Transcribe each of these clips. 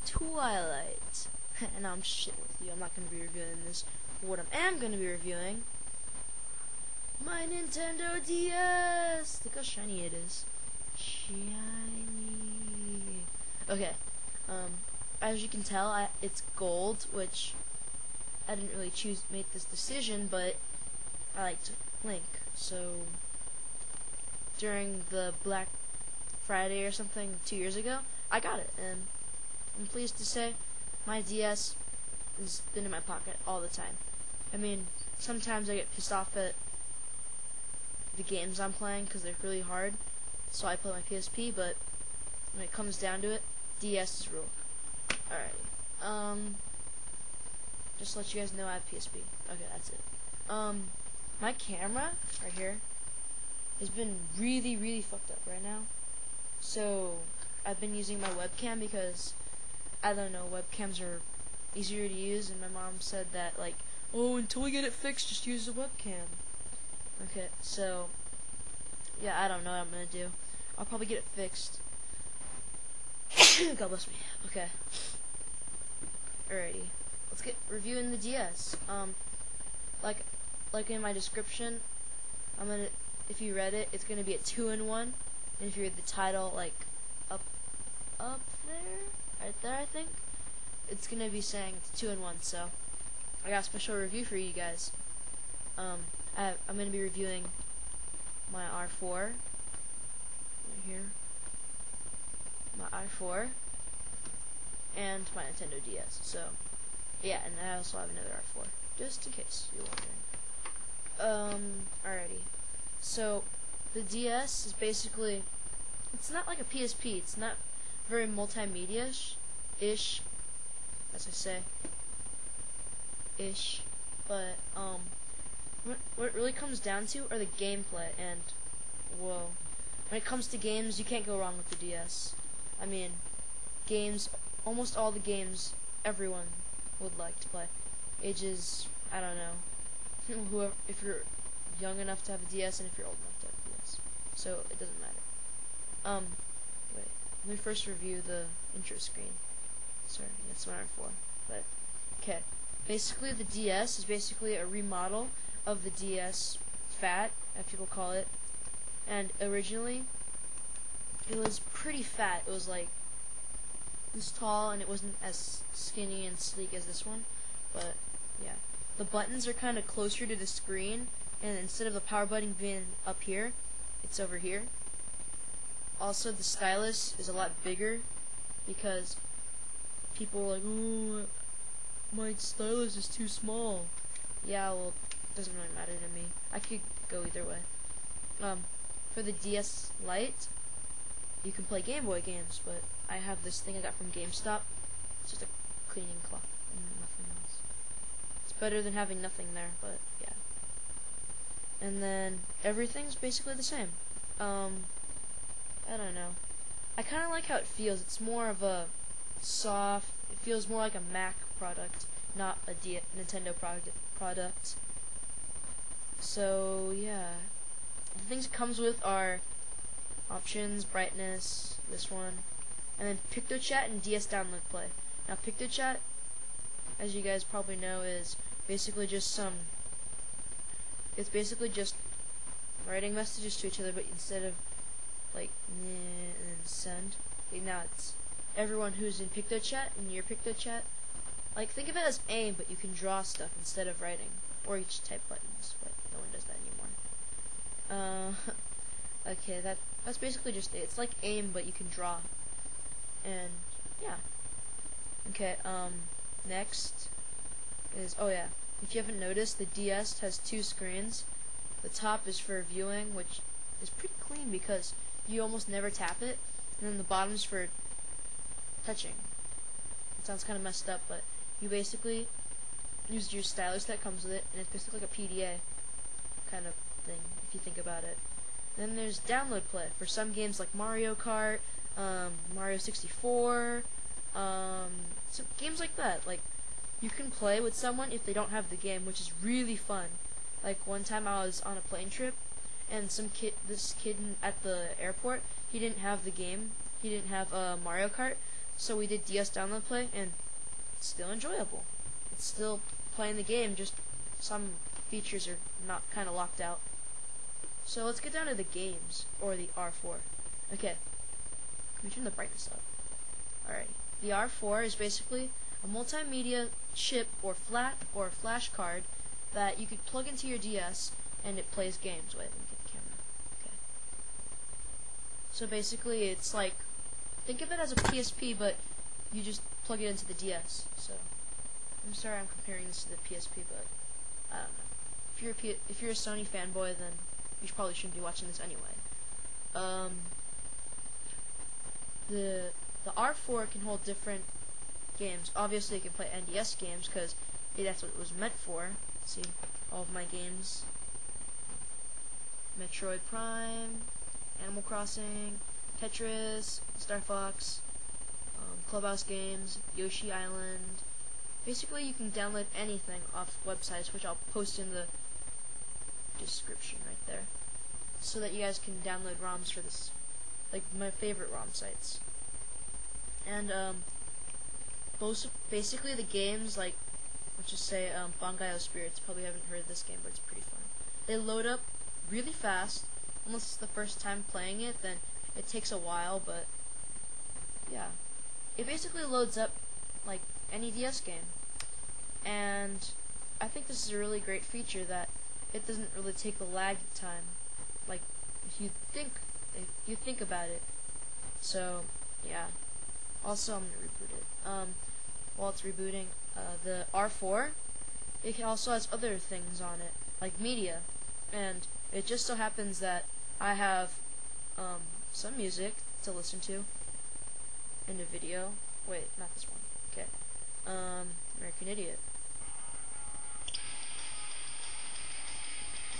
Twilight. And I'm shit with you. I'm not going to be reviewing this. What I am going to be reviewing, my Nintendo DS. Look how shiny it is. Shiny. Okay. As you can tell, it's gold, which I didn't really make this decision, but I liked Link. So during the Black Friday or something 2 years ago, I got it, and I'm pleased to say my DS has been in my pocket all the time. I mean, sometimes I get pissed off at the games I'm playing because they're really hard, so I play my PSP, but when it comes down to it, DS is rule. Alrighty. Just to let you guys know I have PSP. Okay, that's it. My camera, right here, has been really fucked up right now. So, I've been using my webcam because, I don't know, webcams are easier to use, and my mom said that, like, oh, until we get it fixed, just use the webcam. Okay, so, yeah, I don't know what I'm gonna do. I'll probably get it fixed. God bless me. Okay. Alrighty. Let's get reviewing the DS. Like in my description, if you read it, it's gonna be a 2-in-1. And if you read the title, like, up there, right there, I think, it's gonna be saying it's 2-in-1, so I got a special review for you guys. I'm gonna be reviewing my R4 right here, my R4, and my Nintendo DS. So yeah, and I also have another R4, just in case you're wondering. Alrighty. So the DS is basically, it's not like a PSP. It's not very multimedia-ish, as I say, ish. But what it really comes down to are the gameplay, and whoa, when it comes to games, you can't go wrong with the DS. I mean, games, almost all the games everyone would like to play. Ages, I don't know, whoever, if you're young enough to have a DS and if you're old enough to have a DS. So it doesn't matter. Wait, let me first review the intro screen. Sorry, that's my R4. But okay, basically the DS is basically a remodel of the DS Fat, as people call it. And originally, it was pretty fat. It was like this tall, and it wasn't as skinny and sleek as this one. But yeah, the buttons are kind of closer to the screen, and instead of the power button being up here, it's over here. Also, the stylus is a lot bigger because people were like, "Oh, my stylus is too small." Yeah, well, it doesn't really matter to me. I could go either way. For the DS Lite, you can play Game Boy games, but I have this thing I got from GameStop. It's just a cleaning cloth and nothing else. It's better than having nothing there, but yeah. And then everything's basically the same. I don't know. I kind of like how it feels. It's more of a soft. It feels more like a Mac product, not a Nintendo product. So yeah, the things it comes with are options, brightness, this one, and then PictoChat and DS Download Play. Now PictoChat, as you guys probably know, is basically just it's basically just writing messages to each other, but instead of like and send, now it's everyone who's in PictoChat in your PictoChat. Like, think of it as AIM, but you can draw stuff instead of writing, or you just type buttons, but no one does that anymore. Okay, that's basically just it. It's like AIM, but you can draw. And yeah. Okay, next is, oh yeah, if you haven't noticed, the DS has 2 screens. The top is for viewing, which is pretty clean because you almost never tap it, and then the bottom is for touching. It sounds kind of messed up, but you basically use your stylus that comes with it, and it's basically like a PDA kind of thing, if you think about it. Then there's Download Play for some games like Mario Kart, Mario 64, some games like that. Like, you can play with someone if they don't have the game, which is really fun. Like, one time I was on a plane trip, and this kid at the airport, he didn't have the game. He didn't have Mario Kart, So we did DS download play, and it's still enjoyable. It's still playing the game, just some features are not kind of locked out. So let's get down to the games, or the R4. Okay, let me turn the brightness up. Alright, the R4 is basically a multimedia chip or flash card that you could plug into your DS and it plays games. Wait, let me get the camera. Okay. So basically it's like, think of it as a PSP, but you just plug it into the DS. So I'm sorry I'm comparing this to the PSP, but I don't know. If you're a Sony fanboy, then you probably shouldn't be watching this anyway. The R4 can hold different games. Obviously, it can play NDS games because that's what it was meant for. See, all of my games: Metroid Prime, Animal Crossing, Tetris, Star Fox, Clubhouse games, Yoshi Island. Basically, you can download anything off websites, which I'll post in the description right there, so that you guys can download ROMs for this, like my favorite ROM sites. And basically the games, like let's just say Bangai-O Spirits. Probably haven't heard of this game, but it's pretty fun. They load up really fast. Unless it's the first time playing it, then it takes a while, but yeah. It basically loads up like any DS game. And I think this is a really great feature that it doesn't really take a lag time, like if you think about it. So yeah. Also, I'm gonna reboot it. While it's rebooting, the R4, it also has other things on it, like media, and it just so happens that I have some music to listen to in the video. Wait, not this one. Okay. American Idiot.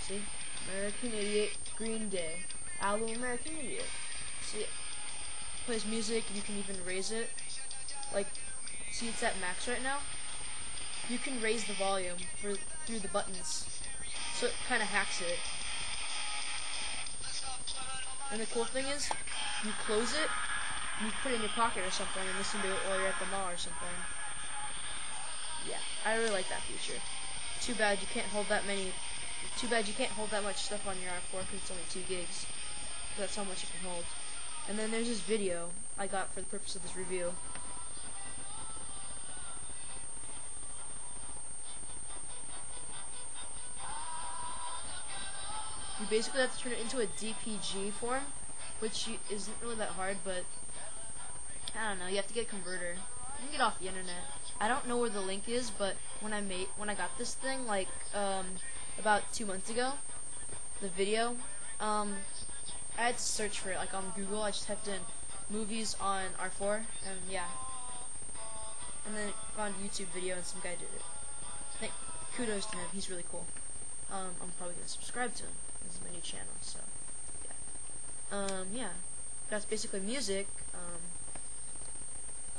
See? American Idiot, Green Day. Album American Idiot. See? It plays music, you can even raise it. Like, see, it's at max right now. You can raise the volume through the buttons. So it kind of hacks it. And the cool thing is, you close it, you put it in your pocket or something and listen to it while you're at the mall or something. Yeah, I really like that feature. Too bad you can't hold that much stuff on your R4 because it's only 2 gigs. So that's how much it can hold. And then there's this video I got for the purpose of this review. You basically have to turn it into a DPG form, which isn't really that hard, but I don't know, you have to get a converter. You can get off the internet. I don't know where the link is, but when I got this thing, like about 2 months ago, the video, I had to search for it, like on Google. I just typed in movies on R4, and yeah, and then found a YouTube video, and some guy did it. Kudos to him, he's really cool. I'm probably gonna subscribe to him. This is my new channel, so yeah. Yeah, that's basically music.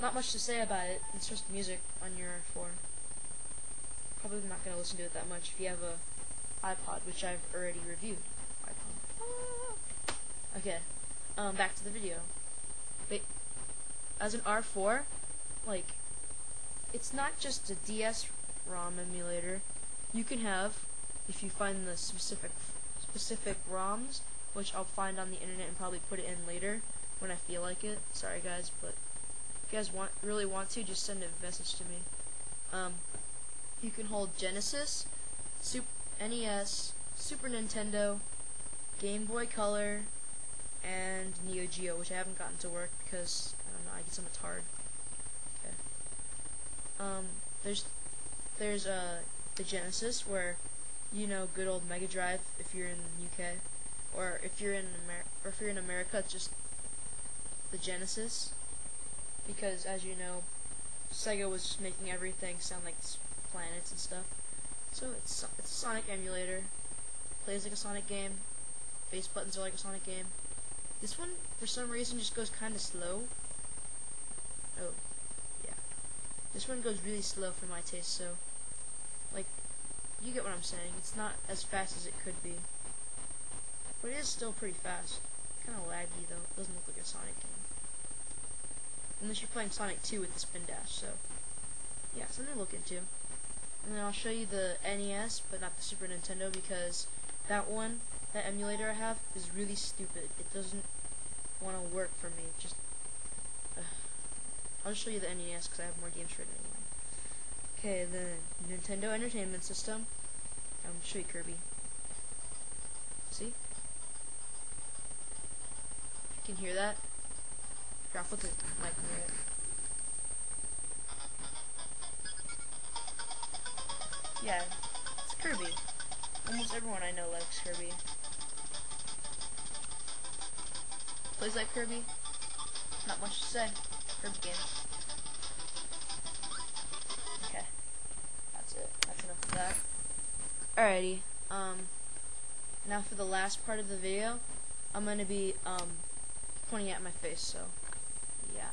Not much to say about it. It's just music on your R4. Probably not gonna listen to it that much if you have a iPod, which I've already reviewed. Okay, back to the video. As an R4, like, it's not just a DS ROM emulator. You can have, if you find the specific ROMs, which I'll find on the internet and probably put it in later when I feel like it. Sorry guys, but if you guys really want to, just send a message to me. You can hold Genesis, NES, Super Nintendo, Game Boy Color, and Neo Geo, which I haven't gotten to work because I don't know, I get so much hard. Okay. There's the Genesis, where, you know, good old Mega Drive if you're in the UK, or if you're in America, it's just the Genesis, because as you know, Sega was making everything sound like planets and stuff. So it's a Sonic emulator. Plays like a Sonic game. Base buttons are like a Sonic game. This one, for some reason, just goes kind of slow. Oh, yeah. This one goes really slow for my taste, so, like, you get what I'm saying. It's not as fast as it could be. But it is still pretty fast. Kind of laggy, though. It doesn't look like a Sonic game. unless you're playing Sonic 2 with the spin dash. So yeah, something to look into. And then I'll show you the NES, but not the Super Nintendo, because that emulator I have is really stupid. It doesn't want to work for me. Just I'll just show you the NES because I have more games for it anyway. Okay, the Nintendo Entertainment System. I'm gonna show you Kirby. See? You can hear that. Drop with the mic near it. Yeah, it's Kirby. Almost everyone I know likes Kirby. Plays like Kirby. Not much to say. Kirby game. Okay. That's it. That's enough of that. Alrighty. Now for the last part of the video, I'm gonna be pointing at my face, so yeah.